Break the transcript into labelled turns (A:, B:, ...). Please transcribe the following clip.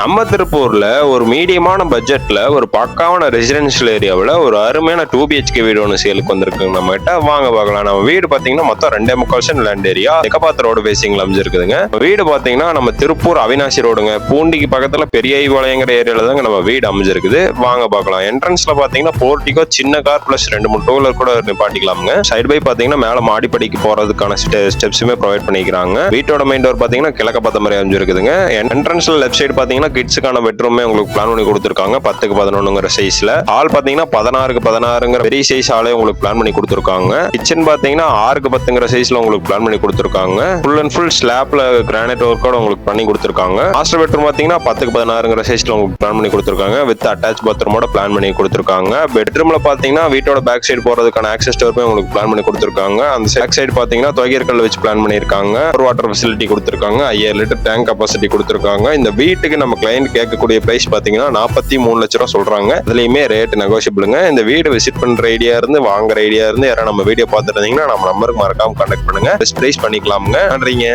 A: நம்ம திருப்பூர்ல ஒரு மீடியமான பட்ஜெட்ல ஒரு பக்காவான ரெசிடென்ஷியல் ஏரியாவில் ஒரு அருமையான 2BHK வீடு ஒன்று சேலுக்கு வந்திருக்குங்க. நம்ம கிட்ட வாங்க பார்க்கலாம். நம்ம வீடு பாத்தீங்கன்னா மொத்தம் 2.25 லேண்ட் ஏரியா எக்கப்பாத்த ரோடு பேசிங்ல அமைஞ்சிருக்குதுங்க. வீடு பாத்தீங்கன்னா நம்ம திருப்பூர் அவினாசி ரோடுங்க, பூண்டிக்கு பக்கத்துல பெரிய ஐவாளையங்கிற ஏரியால தாங்க நம்ம வீடு அமைஞ்சிருக்குது. வாங்க பார்க்கலாம். என்ட்ரன்ஸ்ல பாத்தீங்கன்னா போர்ட்டிகோ சின்ன கார் பிளஸ் 2-3 டூ வீலர் கூட நிப்பாட்டிக்கலாமுங்க. சைடு பை பாத்தீங்கன்னா மேல மாடிப்படிக்கு போறதுக்கான ஸ்டெப்ஸுமே ப்ரொவைட் பண்ணிக்கிறாங்க. வீட்டோட மெயின் டோர் பாத்தீங்கன்னா கிழக்க பார்த்த மாதிரி அமைஞ்சிருக்குதுங்க. என்ட்ரன்ஸ்ல லெஃப்ட் சைடு பாத்தீங்கன்னா கிட்ஸுக்கான பெட்ரூமே உங்களுக்கு பிளான் பண்ணி கொடுத்துருக்காங்க. 10x11 சைஸ்ல. ஹால் பாத்தீங்கன்னா 16x16 பெரிய சைஸ் ஹாலே உங்களுக்கு பிளான் பண்ணி கொடுத்துருக்காங்க. கிச்சன் பாத்தீங்கன்னா 6x10 சைஸ்ல உங்களுக்கு பிளான் பண்ணி கொடுத்துருக்காங்க. ஃபுல் அண்ட் ஃபுல் ஸ்லாப்ல கிரானைட் ஒர்க்கோட உங்களுக்கு பண்ணி கொடுத்துருக்காங்க. மாஸ்டர் பெட்ரூம் பாத்தீங்கன்னா 10x16 சைஸ்ல உங்களுக்கு பிளான் பண்ணி கொடுத்துருக்காங்க. வித் அட்டாச் பாத்ரூமோட பிளான் பண்ணி கொடுத்துருக்காங்க. பெட்ரூம்ல பாத்தீங்கன்னா வீட்டோட பேக் சைடு போறதுக்கான ஆக்சஸ் டோருமே உங்களுக்கு பிளான் பண்ணி கொடுத்துருக்காங்க. அந்த பேக் சைடு பாத்தீங்கன்னா துவைக்கல் வச்சு பிளான் பண்ணிருக்காங்க. ஒரு வாட்டர் ஃபெசிலிட்டி கொடுத்துருக்காங்க. 5000 லிட்டர் டேங்க் கெபாசிட்டி கொடுத்துருக்காங்க. இந்த வீட்டுக்கு நம்ம கிளைண்ட் கேட்கக்கூடிய பிரைஸ் பாத்தீங்கன்னா 43 லட்சம் ரூபாய் சொல்றாங்க. அதுலயுமே ரேட் நெகோஷியபிளுங்க. இந்த வீடு விசிட் பண்ற ஐடியா இருந்து வாங்குற ஐடியா இருந்து யாராவது நம்ம வீடியோ பார்த்துட்டு இருந்தீங்கன்னா நம்ம நம்பருக்கு மறக்காம கான்டாக்ட் பண்ணுங்க. பெஸ்ட் பிரைஸ் பண்ணிக்கலாமுங்க. நன்றிங்க.